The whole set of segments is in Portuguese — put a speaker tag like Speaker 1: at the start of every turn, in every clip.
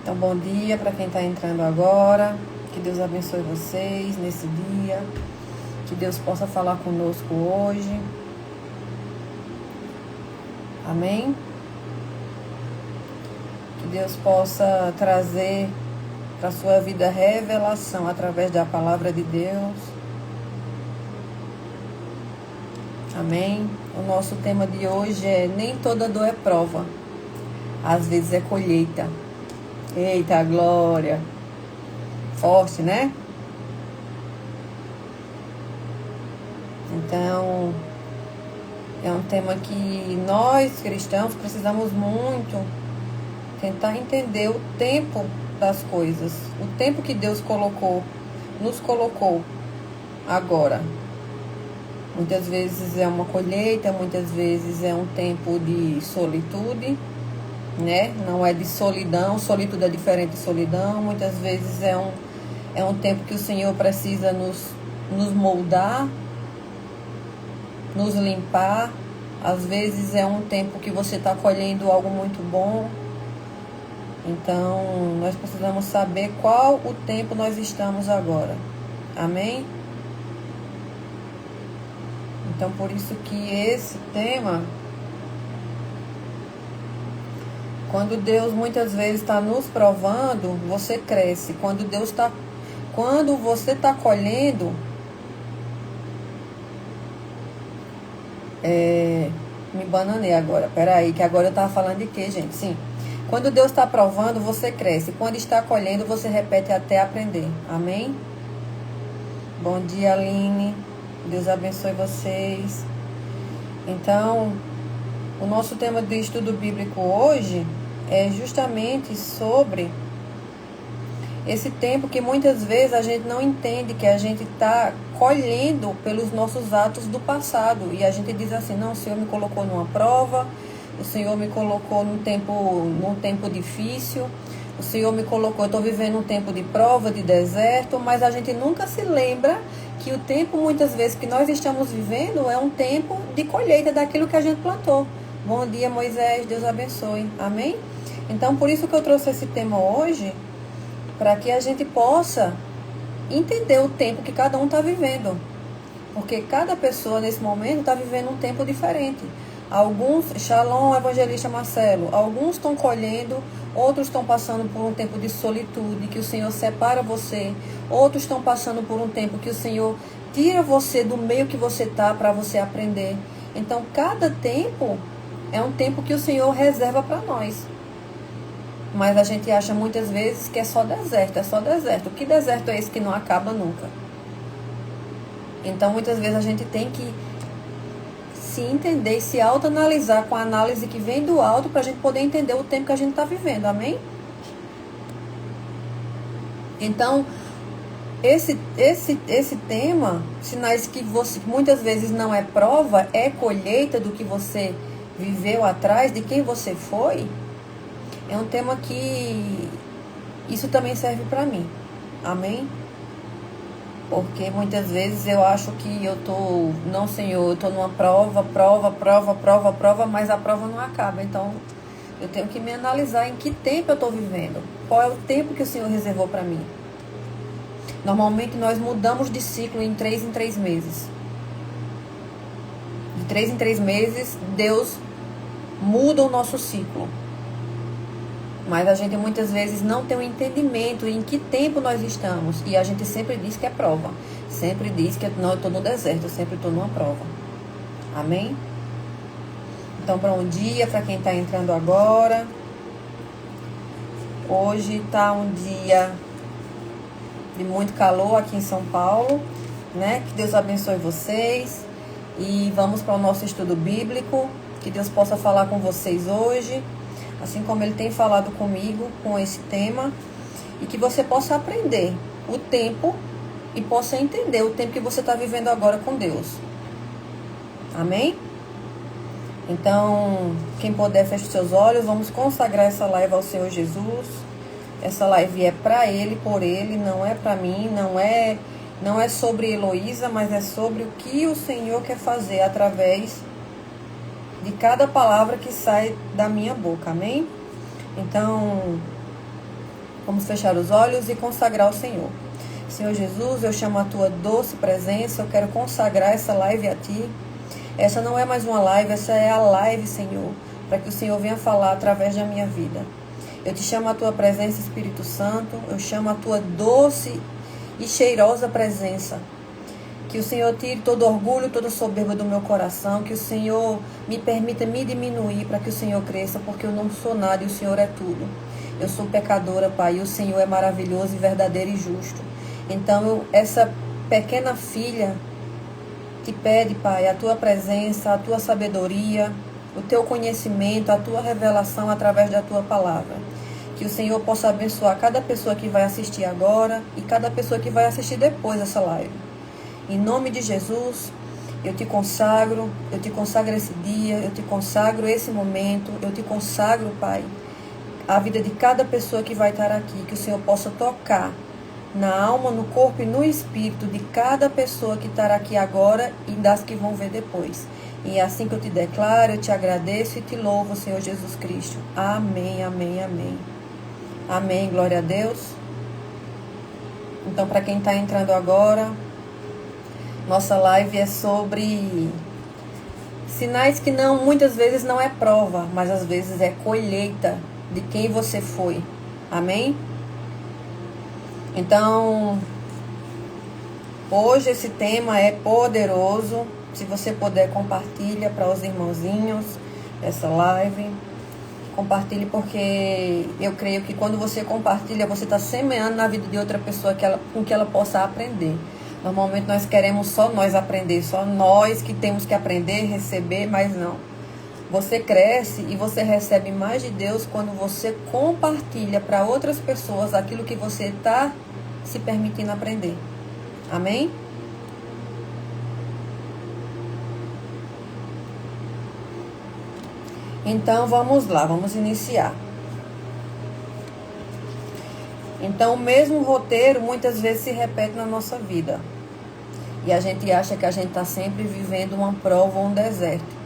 Speaker 1: Então, bom dia para quem está entrando agora. Que Deus abençoe vocês nesse dia. Que Deus possa falar conosco hoje. Amém? Que Deus possa trazer para a sua vida revelação através da palavra de Deus. Amém? O nosso tema de hoje é: nem toda dor é prova, às vezes é colheita. Eita, glória! Forte, né? Então, é um tema que nós, cristãos, precisamos muito tentar entender o tempo das coisas. O tempo que Deus nos colocou agora. Muitas vezes é uma colheita, muitas vezes é um tempo de solitude, né? Não é de solidão, solitude é diferente de solidão. Muitas vezes é um tempo que o Senhor precisa nos moldar, nos limpar. Às vezes é um tempo que você está colhendo algo muito bom. Então, nós precisamos saber qual o tempo nós estamos agora. Amém? Então, por isso que esse tema, quando Deus muitas vezes está nos provando, você cresce. Quando você está colhendo, me bananei agora. Peraí, que agora eu estava falando de quê, gente? Sim. Quando Deus está provando, você cresce. Quando está colhendo, você repete até aprender. Amém? Bom dia, Aline. Deus abençoe vocês. Então, o nosso tema de estudo bíblico hoje é justamente sobre esse tempo que muitas vezes a gente não entende que a gente está colhendo pelos nossos atos do passado. E a gente diz assim: não, o Senhor me colocou numa prova, o Senhor me colocou num tempo difícil, o Senhor me colocou, eu estou vivendo um tempo de prova, de deserto, mas a gente nunca se lembra que o tempo, muitas vezes, que nós estamos vivendo é um tempo de colheita daquilo que a gente plantou. Bom dia, Moisés, Deus abençoe. Amém? Então, por isso que eu trouxe esse tema hoje, para que a gente possa entender o tempo que cada um está vivendo. Porque cada pessoa, nesse momento, está vivendo um tempo diferente. Alguns, Shalom, evangelista Marcelo, alguns estão colhendo, outros estão passando por um tempo de solitude, que o Senhor separa você. Outros estão passando por um tempo que o Senhor tira você do meio que você está para você aprender. Então, cada tempo é um tempo que o Senhor reserva para nós. Mas a gente acha muitas vezes que é só deserto, é só deserto. Que deserto é esse que não acaba nunca? Então, muitas vezes a gente tem que se entender e se autoanalisar com a análise que vem do alto para a gente poder entender o tempo que a gente está vivendo. Amém? Então, esse tema, sinais que você muitas vezes não é prova, é colheita do que você viveu atrás, de quem você foi, é um tema que isso também serve para mim. Amém? Porque muitas vezes eu acho que não, Senhor, eu estou numa prova, mas a prova não acaba. Então, eu tenho que me analisar em que tempo eu estou vivendo. Qual é o tempo que o Senhor reservou para mim? Normalmente nós mudamos de ciclo em 3 em 3 meses. De 3 em 3 meses, Deus muda o nosso ciclo. Mas a gente muitas vezes não tem um entendimento em que tempo nós estamos. E a gente sempre diz que é prova. Sempre diz que não, eu estou no deserto, eu sempre estou numa prova. Amém? Então, bom dia para quem está entrando agora. Hoje está um dia de muito calor aqui em São Paulo, né? Que Deus abençoe vocês. E vamos para o nosso estudo bíblico. Que Deus possa falar com vocês hoje, assim como Ele tem falado comigo com esse tema, e que você possa aprender o tempo e possa entender o tempo que você está vivendo agora com Deus. Amém? Então, quem puder, feche os seus olhos. Vamos consagrar essa live ao Senhor Jesus. Essa live é para Ele, por Ele, não é para mim, não é sobre Heloísa, mas é sobre o que o Senhor quer fazer através de cada palavra que sai da minha boca. Amém? Então, Vamos fechar os olhos e consagrar ao Senhor. Senhor Jesus, eu chamo a tua doce presença, eu quero consagrar essa live a ti. Essa não é mais uma live, essa é a live, Senhor, para que o Senhor venha falar através da minha vida. Eu te chamo a tua presença, Espírito Santo, eu chamo a tua doce e cheirosa presença. Que o Senhor tire todo orgulho, toda soberba do meu coração, que o Senhor me permita me diminuir para que o Senhor cresça, porque eu não sou nada e o Senhor é tudo. Eu sou pecadora, Pai, e o Senhor é maravilhoso e verdadeiro e justo. Então, essa pequena filha te pede, Pai, a tua presença, a tua sabedoria, o teu conhecimento, a tua revelação através da tua palavra. Que o Senhor possa abençoar cada pessoa que vai assistir agora e cada pessoa que vai assistir depois dessa live. Em nome de Jesus, eu te consagro esse dia, eu te consagro esse momento, eu te consagro, Pai, a vida de cada pessoa que vai estar aqui, que o Senhor possa tocar na alma, no corpo e no espírito de cada pessoa que estará aqui agora e das que vão ver depois. E é assim que eu te declaro, eu te agradeço e te louvo, Senhor Jesus Cristo. Amém, amém, amém. Amém, glória a Deus. Então, para quem está entrando agora, nossa live é sobre sinais que muitas vezes não é prova, mas às vezes é colheita de quem você foi. Amém? Então, hoje esse tema é poderoso. Se você puder, compartilha para os irmãozinhos essa live. Compartilhe, porque eu creio que quando você compartilha, você está semeando na vida de outra pessoa com que ela possa aprender. Normalmente nós queremos só nós aprender, só nós que temos que aprender, receber, mas não. Você cresce e você recebe mais de Deus quando você compartilha para outras pessoas aquilo que você está se permitindo aprender. Amém? Então vamos lá, vamos iniciar. Então o mesmo roteiro muitas vezes se repete na nossa vida. E a gente acha que a gente está sempre vivendo uma prova ou um deserto.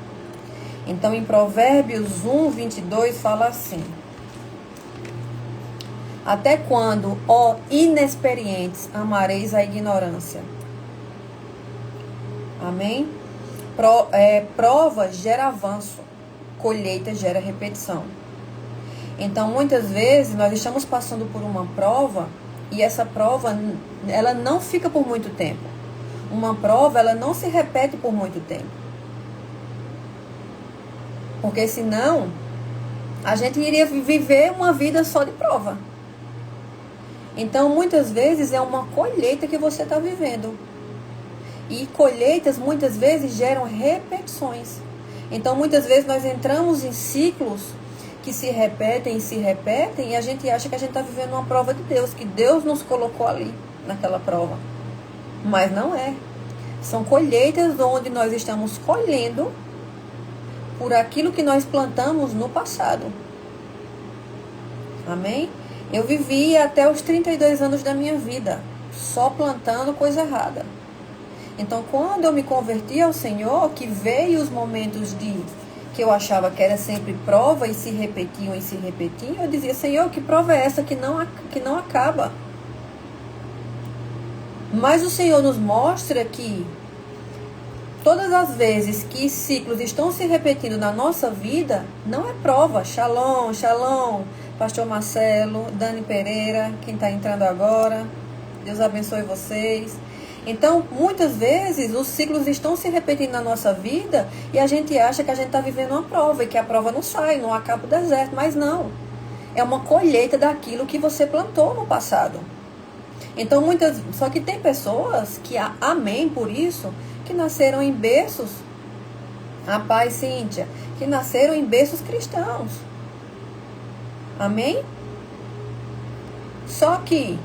Speaker 1: Então em Provérbios 1:22 fala assim: até quando, ó inexperientes, amareis a ignorância? Amém? Prova gera avanço, colheita gera repetição. Então, muitas vezes, nós estamos passando por uma prova e essa prova, ela não fica por muito tempo. Uma prova, ela não se repete por muito tempo. Porque senão, a gente iria viver uma vida só de prova. Então, muitas vezes, é uma colheita que você está vivendo. E colheitas, muitas vezes, geram repetições. Então, muitas vezes, nós entramos em ciclos que se repetem e a gente acha que a gente está vivendo uma prova de Deus, que Deus nos colocou ali, naquela prova. Mas não é. São colheitas onde nós estamos colhendo por aquilo que nós plantamos no passado. Amém? Eu vivi até os 32 anos da minha vida só plantando coisa errada. Então, quando eu me converti ao Senhor, que veio os momentos que eu achava que era sempre prova e se repetiam, eu dizia: Senhor, que prova é essa que não acaba? Mas o Senhor nos mostra que todas as vezes que ciclos estão se repetindo na nossa vida, não é prova. Shalom, shalom, Pastor Marcelo, Dani Pereira, quem está entrando agora. Deus abençoe vocês. Então, muitas vezes, os ciclos estão se repetindo na nossa vida e a gente acha que a gente está vivendo uma prova e que a prova não sai, não acaba o deserto. Mas não. É uma colheita daquilo que você plantou no passado. Então, só que tem pessoas que, amém por isso, que nasceram em berços, a paz, Cíntia, que nasceram em berços cristãos. Amém? Só que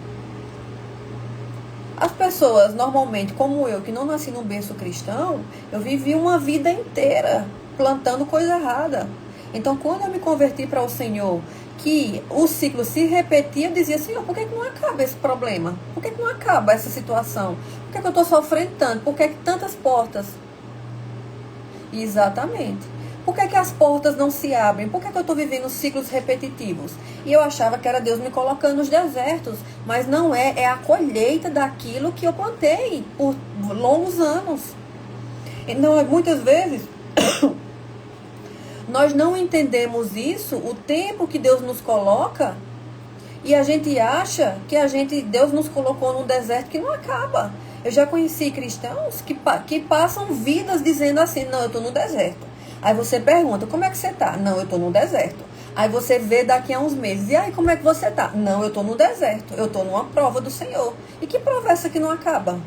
Speaker 1: as pessoas, normalmente, como eu, que não nasci num berço cristão, eu vivi uma vida inteira plantando coisa errada. Então, quando eu me converti para o Senhor, que o ciclo se repetia, eu dizia: Senhor, por que não acaba esse problema? Por que não acaba essa situação? Por que eu estou sofrendo tanto? Por que tantas portas? Exatamente. Por que as portas não se abrem? Por que eu estou vivendo ciclos repetitivos? E eu achava que era Deus me colocando nos desertos. Mas não é. É a colheita daquilo que eu plantei por longos anos. Então, muitas vezes, nós não entendemos isso, o tempo que Deus nos coloca, e a gente acha que Deus nos colocou num deserto que não acaba. Eu já conheci cristãos que passam vidas dizendo assim, não, eu estou no deserto. Aí você pergunta, como é que você está? Não, eu estou no deserto. Aí você vê daqui a uns meses, e aí como é que você está? Não, eu estou no deserto, eu estou numa prova do Senhor. E que prova é essa que não acaba?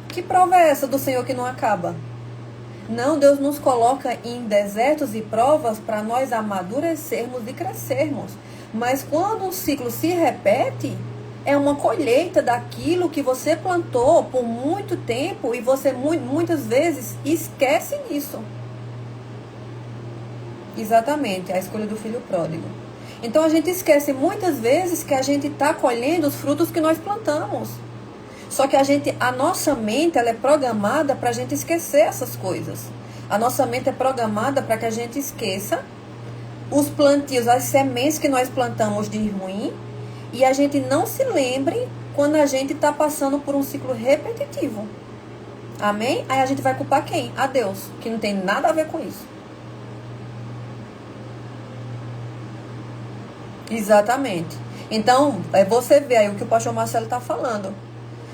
Speaker 1: Que prova é essa do Senhor que não acaba? Não, Deus nos coloca em desertos e provas para nós amadurecermos e crescermos. Mas quando um ciclo se repete, é uma colheita daquilo que você plantou por muito tempo e você muitas vezes esquece disso. Exatamente, a escolha do filho pródigo. Então a gente esquece muitas vezes que a gente está colhendo os frutos que nós plantamos. Só que a nossa mente, ela é programada para a gente esquecer essas coisas. A nossa mente é programada para que a gente esqueça os plantios, as sementes que nós plantamos de ruim, e a gente não se lembre quando a gente está passando por um ciclo repetitivo. Amém? Aí a gente vai culpar quem? A Deus, que não tem nada a ver com isso. Exatamente. Então, você vê aí o que o pastor Marcelo está falando.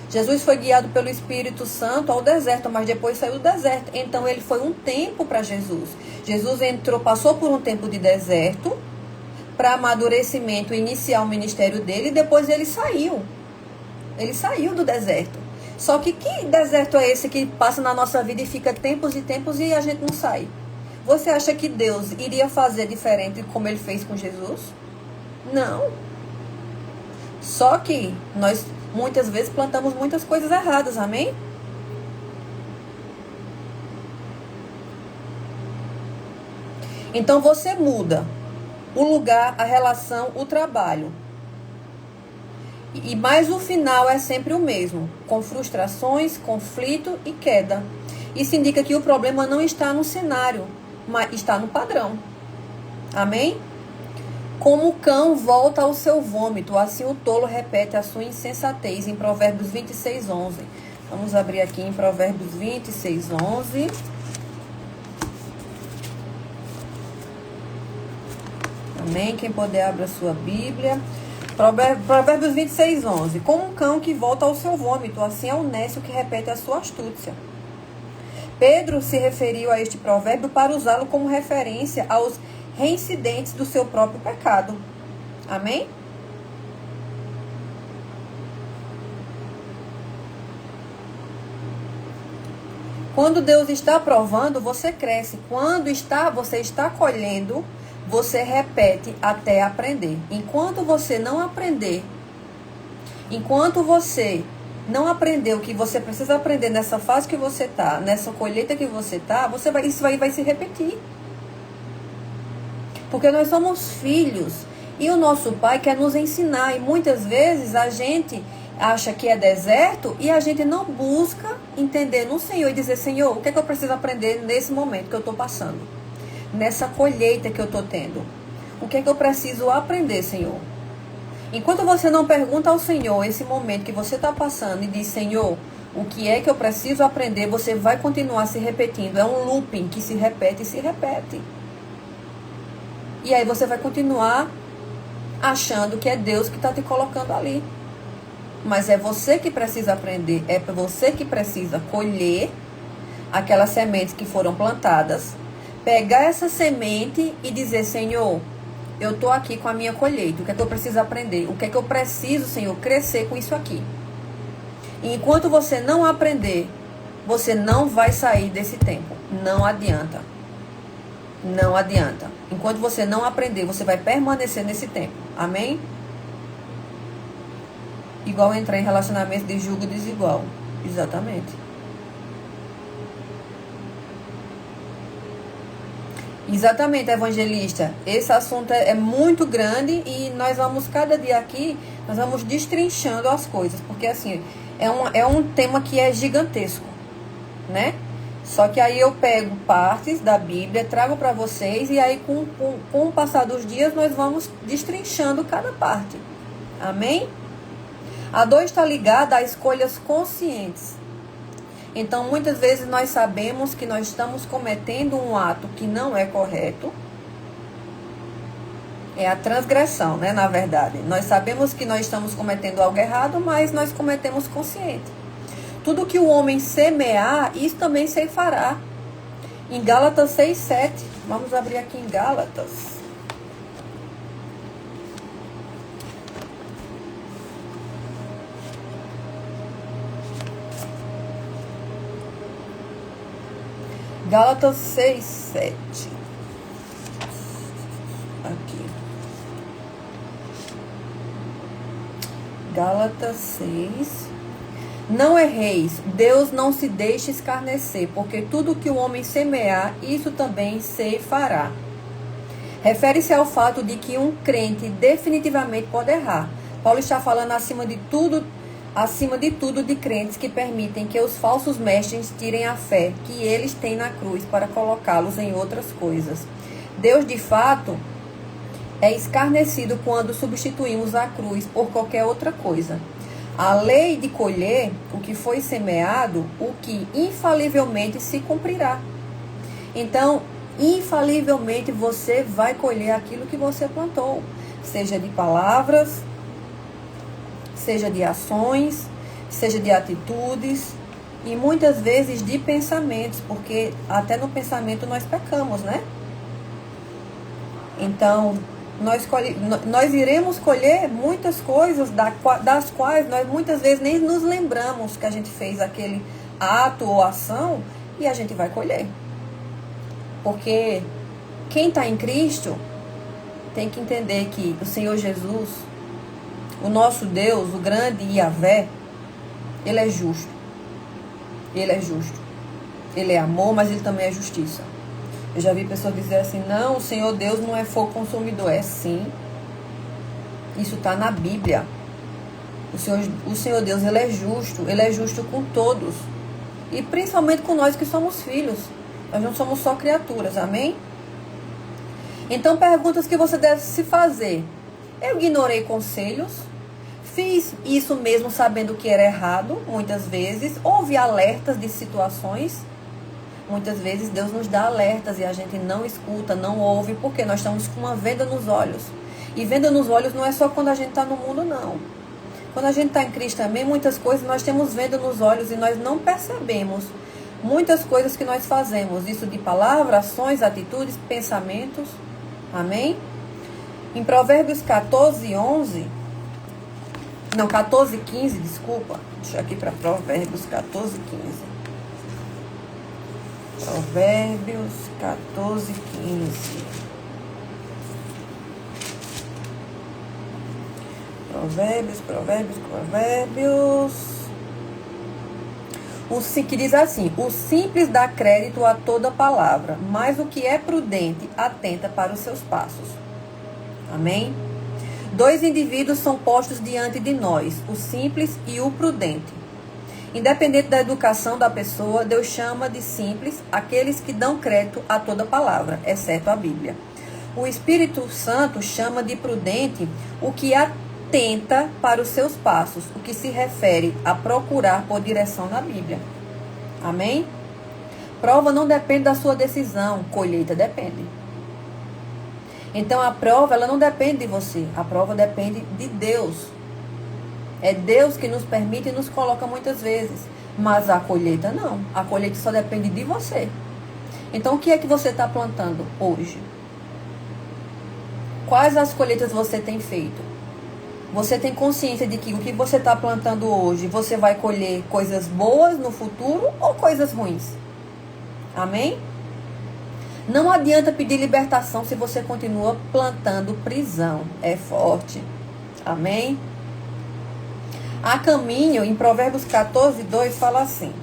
Speaker 1: Jesus foi guiado pelo Espírito Santo ao deserto, mas depois saiu do deserto. Então, ele foi um tempo para Jesus. Jesus passou por um tempo de deserto, para amadurecimento, iniciar o ministério dele, e depois ele saiu. Ele saiu do deserto. Só que deserto é esse que passa na nossa vida e fica tempos e tempos e a gente não sai? Você acha que Deus iria fazer diferente como ele fez com Jesus? Não. Só que nós muitas vezes plantamos muitas coisas erradas, amém? Então você muda o lugar, a relação, o trabalho. Mas o final é sempre o mesmo, com frustrações, conflito e queda. Isso indica que o problema não está no cenário, mas está no padrão. Amém? Como o cão volta ao seu vômito, assim o tolo repete a sua insensatez, em Provérbios 26:11. Vamos abrir aqui em Provérbios 26:11. Amém? Quem puder, abra a sua Bíblia. Provérbios 26:11. Como um cão que volta ao seu vômito, assim é o nécio que repete a sua astúcia. Pedro se referiu a este provérbio para usá-lo como referência aos reincidentes do seu próprio pecado. Amém? Quando Deus está provando, você cresce. Quando você está colhendo, você repete até aprender. Enquanto você não aprender o que você precisa aprender nessa fase que você está, nessa colheita que você está, isso vai se repetir. Porque nós somos filhos e o nosso Pai quer nos ensinar. E muitas vezes a gente acha que é deserto e a gente não busca entender no Senhor e dizer, Senhor, o que é que eu preciso aprender nesse momento que eu estou passando? Nessa colheita que eu estou tendo. O que é que eu preciso aprender, Senhor? Enquanto você não pergunta ao Senhor esse momento que você está passando e diz, Senhor, o que é que eu preciso aprender, você vai continuar se repetindo. É um looping que se repete e se repete. E aí você vai continuar achando que é Deus que está te colocando ali. Mas é você que precisa aprender, é você que precisa colher aquelas sementes que foram plantadas, pegar essa semente e dizer, Senhor, eu estou aqui com a minha colheita, o que é que eu preciso aprender? O que é que eu preciso, Senhor, crescer com isso aqui? E enquanto você não aprender, você não vai sair desse tempo. Não adianta. Não adianta. Enquanto você não aprender, você vai permanecer nesse tempo. Amém? Igual entrar em relacionamento de julgo desigual. Exatamente. Exatamente, evangelista. Esse assunto é muito grande e nós vamos, cada dia aqui, nós vamos destrinchando as coisas. Porque assim, é um tema que é gigantesco, né? Só que aí eu pego partes da Bíblia, trago para vocês, e aí com o passar dos dias nós vamos destrinchando cada parte. Amém? A dor está ligada a escolhas conscientes. Então, muitas vezes nós sabemos que nós estamos cometendo um ato que não é correto. É a transgressão, né? Na verdade. Nós sabemos que nós estamos cometendo algo errado, mas nós cometemos consciente. Tudo que o homem semear, isso também ceifará. Em Gálatas 6:7. Vamos abrir aqui em Gálatas. Gálatas 6:7. Aqui. Gálatas 6. Não erreis, Deus não se deixe escarnecer, porque tudo que o homem semear, isso também ceifará. Refere-se ao fato de que um crente definitivamente pode errar. Paulo está falando acima de tudo de crentes que permitem que os falsos mestres tirem a fé que eles têm na cruz para colocá-los em outras coisas. Deus, de fato, é escarnecido quando substituímos a cruz por qualquer outra coisa. A lei de colher o que foi semeado, o que infalivelmente se cumprirá. Então, infalivelmente você vai colher aquilo que você plantou, seja de palavras, seja de ações, seja de atitudes e muitas vezes de pensamentos, porque até no pensamento nós pecamos, né? Então, nós iremos colher muitas coisas das quais nós muitas vezes nem nos lembramos que a gente fez aquele ato ou ação e a gente vai colher. Porque quem está em Cristo tem que entender que o Senhor Jesus, o nosso Deus, o grande Yahvé, Ele é justo. Ele é justo. Ele é amor, mas Ele também é justiça. Eu já vi pessoas dizer assim, não, o Senhor Deus não é fogo consumidor. É sim. Isso está na Bíblia. O Senhor Deus, Ele é justo com todos. E principalmente com nós que somos filhos. Nós não somos só criaturas, amém? Então, perguntas que você deve se fazer. Eu ignorei conselhos, fiz isso mesmo sabendo que era errado, muitas vezes. Houve alertas de situações. Muitas vezes Deus nos dá alertas e a gente não escuta, não ouve, porque nós estamos com uma venda nos olhos. E venda nos olhos não é só quando a gente está no mundo, não. Quando a gente está em Cristo também, muitas coisas nós temos venda nos olhos e nós não percebemos muitas coisas que nós fazemos. Isso de palavras, ações, atitudes, pensamentos. Amém? Em Provérbios 14:15, desculpa. Deixa eu aqui para Provérbios 14:15. Provérbios 14:15. Provérbios. Que diz assim: o simples dá crédito a toda palavra, mas o que é prudente atenta para os seus passos. Amém? 2 indivíduos são postos diante de nós, o simples e o prudente. Independente da educação da pessoa, Deus chama de simples aqueles que dão crédito a toda palavra, exceto a Bíblia. O Espírito Santo chama de prudente o que atenta para os seus passos, o que se refere a procurar por direção na Bíblia. Amém? Prova não depende da sua decisão, colheita depende. Então a prova, ela não depende de você, a prova depende de Deus. É Deus que nos permite e nos coloca muitas vezes. Mas a colheita não. A colheita só depende de você. Então o que é que você está plantando hoje? Quais as colheitas você tem feito? Você tem consciência de que o que você está plantando hoje, você vai colher coisas boas no futuro ou coisas ruins? Amém? Não adianta pedir libertação se você continua plantando prisão. É forte. Amém? A caminho, em Provérbios 14:2, fala assim: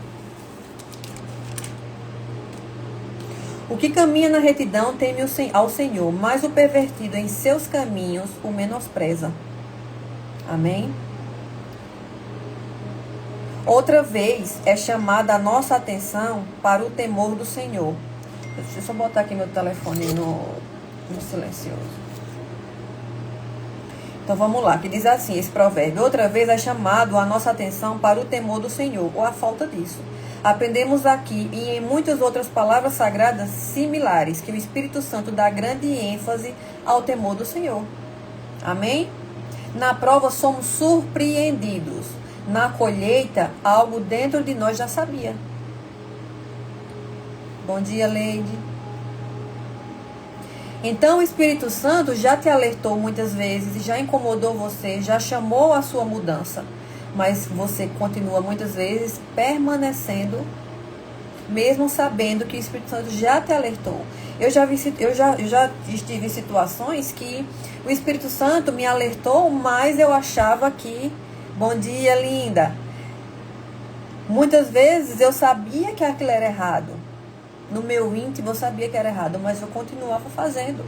Speaker 1: o que caminha na retidão teme ao Senhor, mas o pervertido em seus caminhos o menospreza. Amém? Outra vez é chamada a nossa atenção para o temor do Senhor. Deixa eu só botar aqui meu telefone no silencioso. Então vamos lá, que diz assim esse provérbio. Outra vez é chamado a nossa atenção para o temor do Senhor, ou a falta disso. Aprendemos aqui e em muitas outras palavras sagradas similares que o Espírito Santo dá grande ênfase ao temor do Senhor. Amém? Na prova somos surpreendidos. Na colheita, algo dentro de nós já sabia. Bom dia, Leide. Então o Espírito Santo já te alertou muitas vezes, já incomodou você, já chamou a sua mudança. Mas você continua muitas vezes permanecendo, mesmo sabendo que o Espírito Santo já te alertou. Eu já estive em situações que o Espírito Santo me alertou, mas eu achava que... Bom dia, linda. Muitas vezes eu sabia que aquilo era errado. No meu íntimo eu sabia que era errado, mas eu continuava fazendo.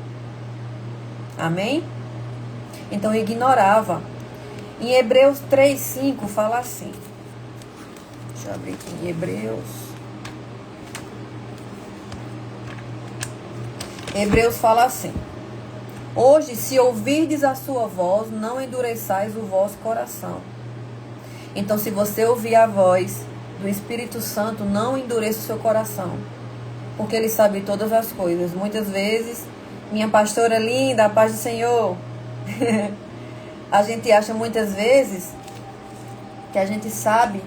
Speaker 1: Amém? Então eu ignorava. Em Hebreus 3:5 fala assim. Deixa eu abrir aqui em Hebreus. Hebreus fala assim: hoje, se ouvirdes a sua voz, não endureçais o vosso coração. Então, se você ouvir a voz do Espírito Santo, não endureça o seu coração, porque Ele sabe todas as coisas. Muitas vezes, minha pastora linda, a paz do Senhor, a gente acha muitas vezes que a gente sabe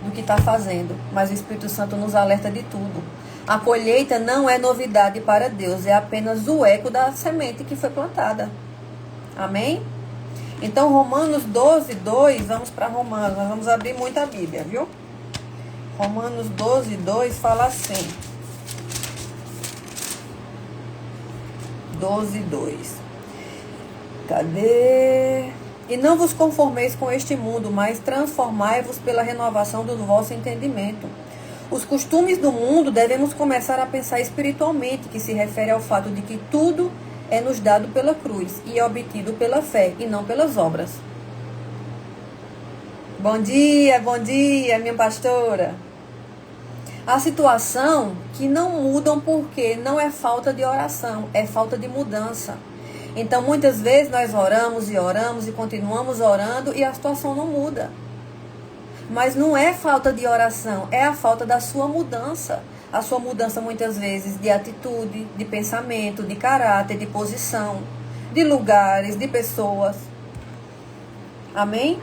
Speaker 1: do que está fazendo, mas o Espírito Santo nos alerta de tudo. A colheita não é novidade para Deus, é apenas o eco da semente que foi plantada. Amém? Então, Romanos 12:2, vamos para Romanos, nós vamos abrir muito a Bíblia, viu? Romanos 12:2 fala assim. 12:2. Cadê? E não vos conformeis com este mundo, mas transformai-vos pela renovação do vosso entendimento. Os costumes do mundo devemos começar a pensar espiritualmente, que se refere ao fato de que tudo é nos dado pela cruz e é obtido pela fé e não pelas obras. Bom dia, minha pastora. A situação que não mudam porque não é falta de oração, é falta de mudança. Então, muitas vezes nós oramos e continuamos orando e a situação não muda. Mas não é falta de oração, é a falta da sua mudança. A sua mudança, muitas vezes, de atitude, de pensamento, de caráter, de posição, de lugares, de pessoas. Amém?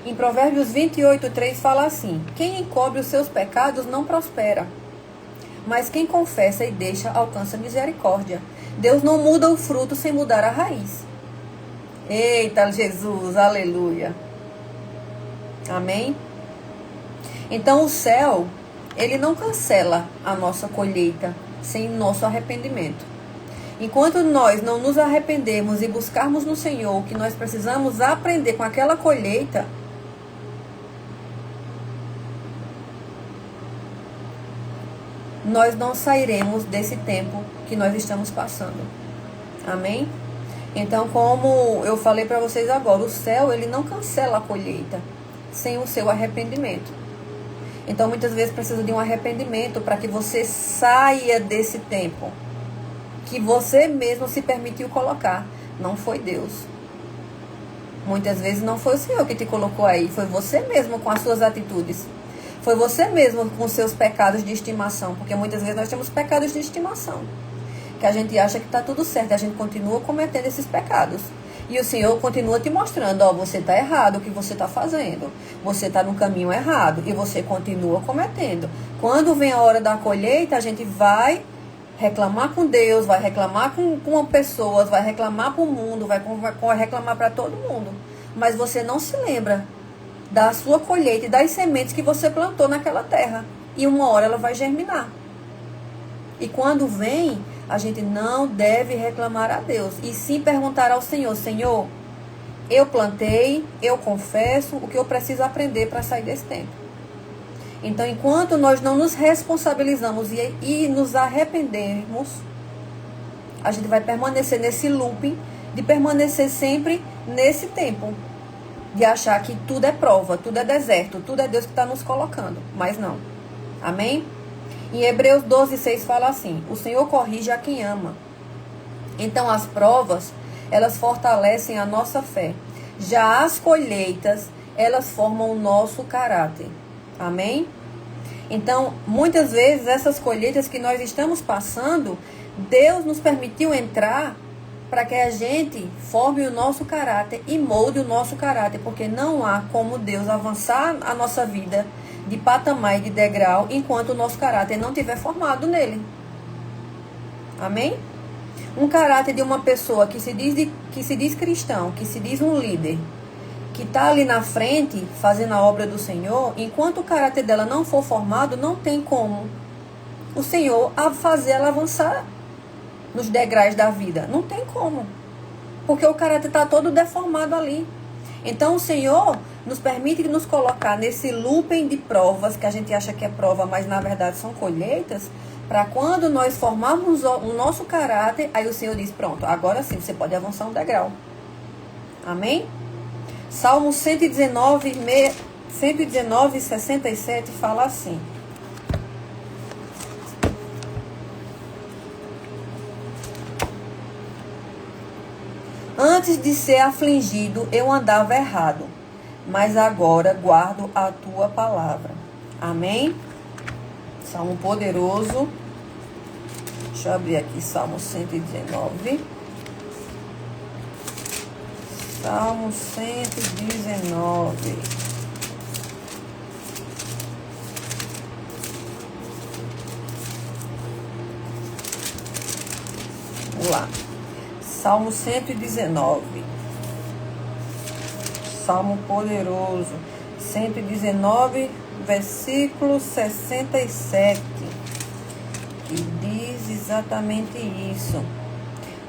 Speaker 1: Em Provérbios 28:3 fala assim: quem encobre os seus pecados não prospera, mas quem confessa e deixa alcança misericórdia. Deus não muda o fruto sem mudar a raiz. Eita, Jesus, aleluia. Amém? Então o céu, ele não cancela a nossa colheita sem nosso arrependimento. Enquanto nós não nos arrependermos e buscarmos no Senhor o que nós precisamos aprender com aquela colheita, nós não sairemos desse tempo que nós estamos passando. Amém? Então, como eu falei para vocês agora, o céu, ele não cancela a colheita sem o seu arrependimento. Então, muitas vezes precisa de um arrependimento para que você saia desse tempo que você mesmo se permitiu colocar. Não foi Deus. Muitas vezes não foi o Senhor que te colocou aí, foi você mesmo com as suas atitudes. Foi você mesmo com os seus pecados de estimação, porque muitas vezes nós temos pecados de estimação, que a gente acha que está tudo certo, a gente continua cometendo esses pecados. E o Senhor continua te mostrando, ó, você está errado o que você está fazendo. Você está no caminho errado e você continua cometendo. Quando vem a hora da colheita, a gente vai reclamar com Deus, vai reclamar com pessoas, vai reclamar para o mundo, vai reclamar para todo mundo. Mas você não se lembra da sua colheita e das sementes que você plantou naquela terra. E uma hora ela vai germinar. E quando vem, a gente não deve reclamar a Deus, e sim perguntar ao Senhor: Senhor, eu plantei, eu confesso o que eu preciso aprender para sair desse tempo. Então, enquanto nós não nos responsabilizamos e nos arrependermos, a gente vai permanecer nesse looping de permanecer sempre nesse tempo. de achar que tudo é prova, tudo é deserto, tudo é Deus que está nos colocando. Mas não. Amém? Em Hebreus 12:6 fala assim: o Senhor corrige a quem ama. Então as provas, elas fortalecem a nossa fé. Já as colheitas, elas formam o nosso caráter. Amém? Então, muitas vezes, essas colheitas que nós estamos passando, Deus nos permitiu entrar para que a gente forme o nosso caráter e molde o nosso caráter, porque não há como Deus avançar a nossa vida de patamar e de degrau enquanto o nosso caráter não estiver formado nele. Amém? Um caráter de uma pessoa que se diz cristão, que se diz um líder, que está ali na frente fazendo a obra do Senhor, enquanto o caráter dela não for formado, não tem como o Senhor fazer ela avançar nos degraus da vida. Não tem como. Porque o caráter está todo deformado ali. Então o Senhor nos permite nos colocar nesse looping de provas, que a gente acha que é prova, mas na verdade são colheitas, para quando nós formarmos o nosso caráter, aí o Senhor diz, pronto, agora sim, você pode avançar um degrau. Amém? Salmo 119:67 fala assim: antes de ser afligido, eu andava errado, mas agora guardo a tua palavra. Amém? Salmo poderoso. Deixa eu abrir aqui Salmo 119. Salmo 119. Vamos lá. Salmo 119. Salmo poderoso. 119, versículo 67. Que diz exatamente isso.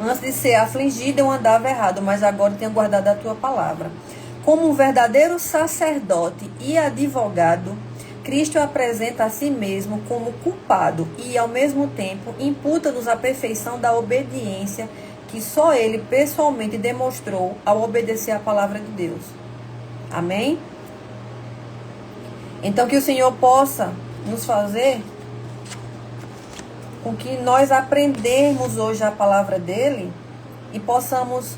Speaker 1: Antes de ser afligido, eu andava errado, mas agora tenho guardado a tua palavra. Como um verdadeiro sacerdote e advogado, Cristo apresenta a si mesmo como culpado e, ao mesmo tempo, imputa-nos a perfeição da obediência que só Ele pessoalmente demonstrou ao obedecer a palavra de Deus. Amém? Então, que o Senhor possa nos fazer com que nós aprendermos hoje a palavra dele e possamos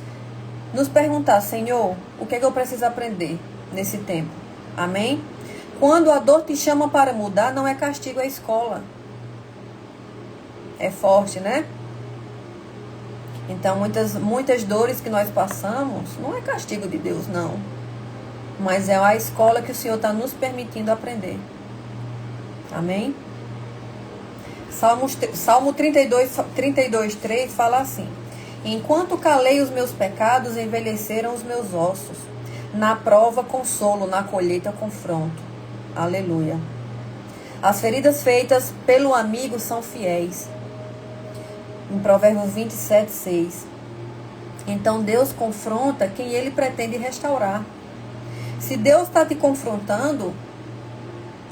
Speaker 1: nos perguntar, Senhor, o que é que eu preciso aprender nesse tempo? Amém? Quando a dor te chama para mudar, não é castigo, é escola. É forte, né? Então, muitas dores que nós passamos, não é castigo de Deus, não. Mas é a escola que o Senhor está nos permitindo aprender. Amém? Salmo 32:3 fala assim: enquanto calei os meus pecados, envelheceram os meus ossos. Na prova, consolo, na colheita, confronto. Aleluia. As feridas feitas pelo amigo são fiéis. Em Provérbios 27:6. Então Deus confronta quem Ele pretende restaurar. Se Deus está te confrontando,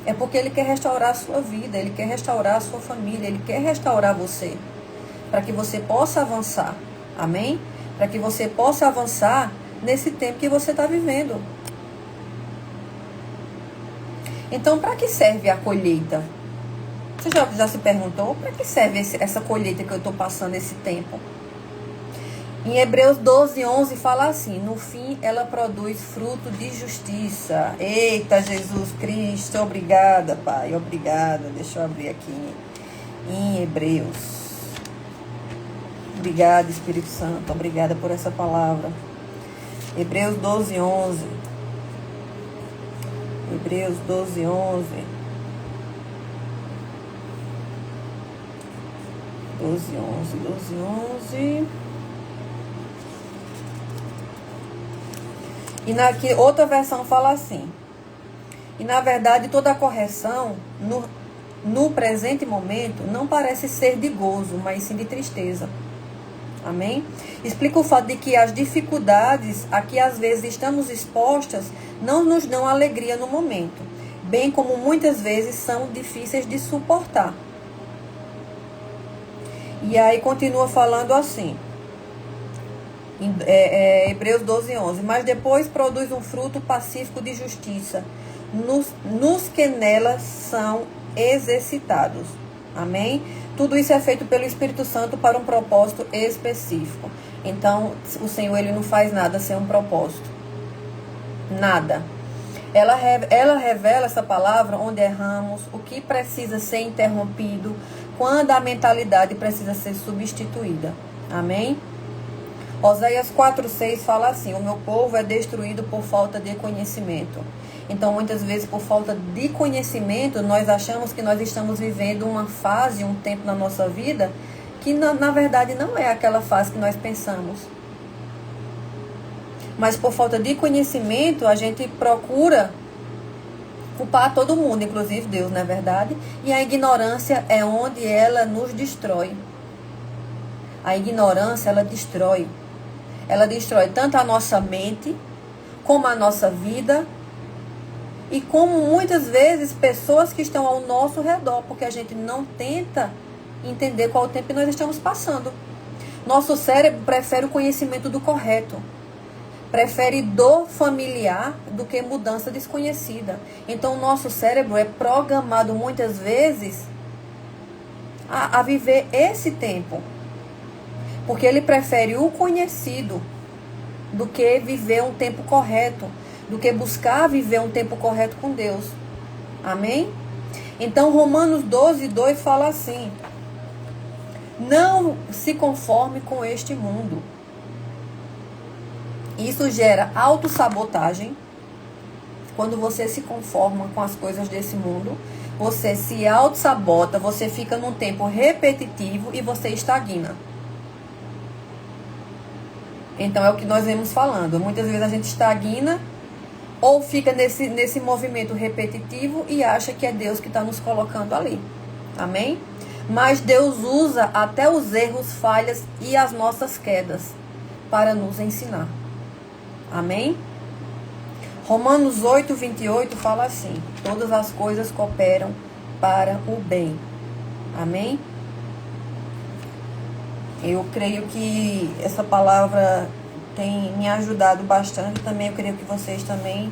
Speaker 1: é porque Ele quer restaurar a sua vida, Ele quer restaurar a sua família, Ele quer restaurar você, para que você possa avançar. Amém? Para que você possa avançar nesse tempo que você está vivendo. Então, para que serve a colheita? Você já se perguntou? Para que serve essa colheita que eu estou passando esse tempo? Em Hebreus 12:11 fala assim: no fim ela produz fruto de justiça. Eita, Jesus Cristo, obrigada, Pai, obrigada. Deixa eu abrir aqui em Hebreus. Obrigada, Espírito Santo, obrigada por essa palavra. Hebreus 12:11. Hebreus 12:11. 12:11. E outra versão fala assim: e na verdade toda a correção no presente momento não parece ser de gozo, mas sim de tristeza. Amém? Explica o fato de que as dificuldades a que às vezes estamos expostas não nos dão alegria no momento, bem como muitas vezes são difíceis de suportar. E aí continua falando assim: Hebreus 12:11. Mas depois produz um fruto pacífico de justiça nos que nelas são exercitados. Amém? Tudo isso é feito pelo Espírito Santo para um propósito específico. Então, o Senhor, ele não faz nada sem um propósito. Nada. Ela revela essa palavra onde erramos, o que precisa ser interrompido, quando a mentalidade precisa ser substituída. Amém? Oséias 4:6 fala assim: o meu povo é destruído por falta de conhecimento. Então, muitas vezes, por falta de conhecimento, nós achamos que nós estamos vivendo uma fase, um tempo na nossa vida, que na verdade não é aquela fase que nós pensamos. Mas por falta de conhecimento, a gente procura culpar todo mundo, inclusive Deus, não é verdade? E a ignorância é onde ela nos destrói. A ignorância, ela destrói. Ela destrói tanto a nossa mente, como a nossa vida, e como muitas vezes pessoas que estão ao nosso redor, porque a gente não tenta entender qual o tempo que nós estamos passando. Nosso cérebro prefere o conhecimento do correto. Prefere dor familiar do que mudança desconhecida. Então, o nosso cérebro é programado muitas vezes a viver esse tempo. Porque ele prefere o conhecido do que viver um tempo correto, do que buscar viver um tempo correto com Deus. Amém? Então, Romanos 12:2 fala assim: não se conforme com este mundo. Isso gera autossabotagem. Quando você se conforma com as coisas desse mundo, você se autossabota, você fica num tempo repetitivo e você estagna. Então, é o que nós vemos falando. Muitas vezes a gente estagna ou fica nesse movimento repetitivo e acha que é Deus que está nos colocando ali. Amém? Mas Deus usa até os erros, falhas e as nossas quedas para nos ensinar. Amém? Romanos 8:28 fala assim: todas as coisas cooperam para o bem. Amém? Eu creio que essa palavra tem me ajudado bastante. Também eu creio que vocês também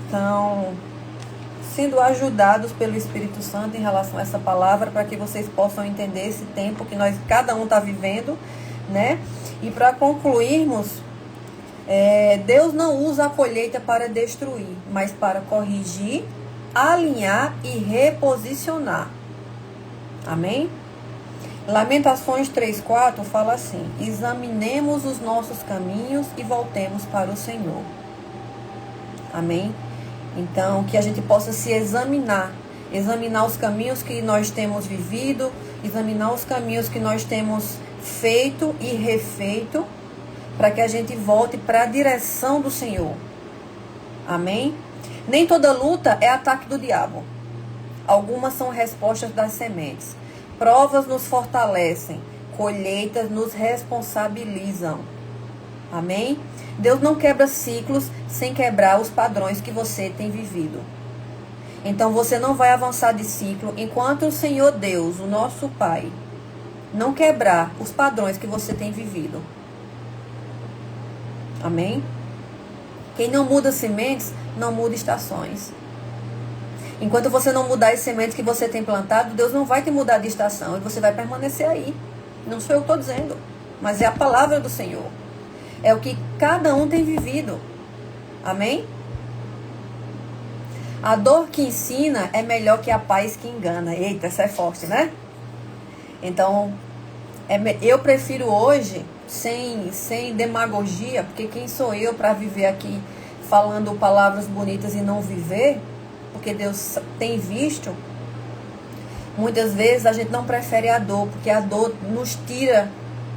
Speaker 1: estão sendo ajudados pelo Espírito Santo em relação a essa palavra, para que vocês possam entender esse tempo que cada um está vivendo, né? E para concluirmos, Deus não usa a colheita para destruir, mas para corrigir, alinhar e reposicionar. Amém? Lamentações 3:4 fala assim: examinemos os nossos caminhos e voltemos para o Senhor. Amém? Então, que a gente possa se examinar os caminhos que nós temos vivido, examinar os caminhos que nós temos feito e refeito, para que a gente volte para a direção do Senhor. Amém? Nem toda luta é ataque do diabo. Algumas são respostas das sementes. Provas nos fortalecem, colheitas nos responsabilizam. Amém? Deus não quebra ciclos sem quebrar os padrões que você tem vivido. Então você não vai avançar de ciclo enquanto o Senhor Deus, o nosso Pai, não quebrar os padrões que você tem vivido. Amém? Quem não muda sementes, não muda estações. Enquanto você não mudar as sementes que você tem plantado, Deus não vai te mudar de estação e você vai permanecer aí. Não sou eu que estou dizendo, mas é a palavra do Senhor. É o que cada um tem vivido. Amém? A dor que ensina é melhor que a paz que engana. Eita, essa é forte, né? Então, eu prefiro hoje, sem demagogia, porque quem sou eu para viver aqui falando palavras bonitas e não viver? Porque Deus tem visto. Muitas vezes a gente não prefere a dor, porque a dor nos tira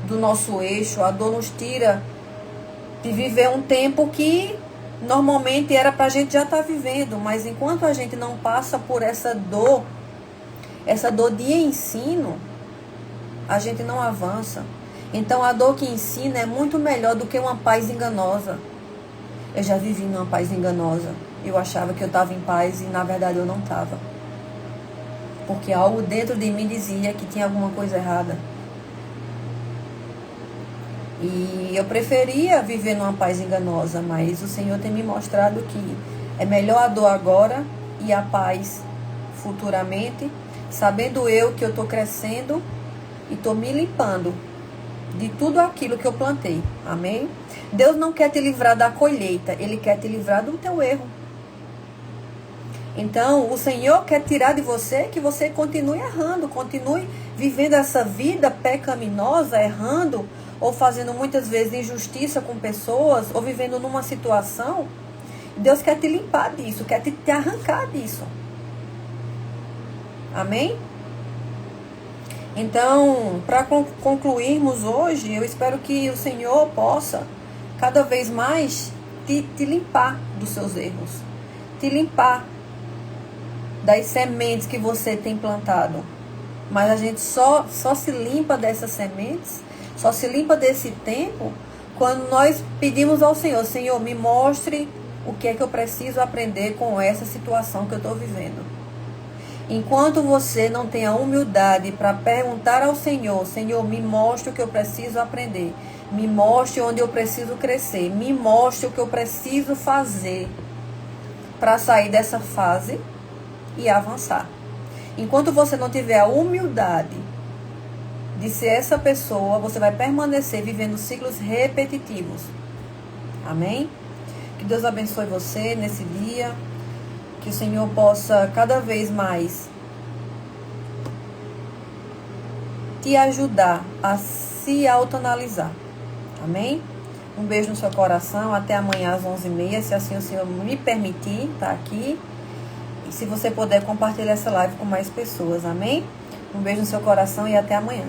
Speaker 1: do nosso eixo, a dor nos tira de viver um tempo que normalmente era para a gente já estar vivendo, mas enquanto a gente não passa por essa dor de ensino, a gente não avança. Então a dor que ensina é muito melhor do que uma paz enganosa. Eu já vivi numa paz enganosa. Eu achava que eu estava em paz e na verdade eu não estava. Porque algo dentro de mim dizia que tinha alguma coisa errada. E eu preferia viver numa paz enganosa, mas o Senhor tem me mostrado que é melhor a dor agora e a paz futuramente, sabendo eu que eu estou crescendo e estou me limpando de tudo aquilo que eu plantei. Amém? Deus não quer te livrar da colheita, Ele quer te livrar do teu erro. Então, o Senhor quer tirar de você que você continue errando, continue vivendo essa vida pecaminosa, errando, ou fazendo muitas vezes injustiça com pessoas, ou vivendo numa situação. Deus quer te limpar disso, quer te arrancar disso. Amém? Então, para concluirmos hoje, eu espero que o Senhor possa cada vez mais te limpar dos seus erros, te limpar das sementes que você tem plantado. Mas a gente só se limpa dessas sementes, só se limpa desse tempo, quando nós pedimos ao Senhor: Senhor, me mostre o que é que eu preciso aprender com essa situação que eu estou vivendo. Enquanto você não tem a humildade para perguntar ao Senhor: Senhor, me mostre o que eu preciso aprender, me mostre onde eu preciso crescer, me mostre o que eu preciso fazer para sair dessa fase e avançar. Enquanto você não tiver a humildade de ser essa pessoa, você vai permanecer vivendo ciclos repetitivos. Amém? Que Deus abençoe você nesse dia. Que o Senhor possa cada vez mais te ajudar a se autoanalisar. Amém? Um beijo no seu coração. Até amanhã às 11h30, se assim o Senhor me permitir, tá aqui. E se você puder, compartilhar essa live com mais pessoas. Amém? Um beijo no seu coração e até amanhã.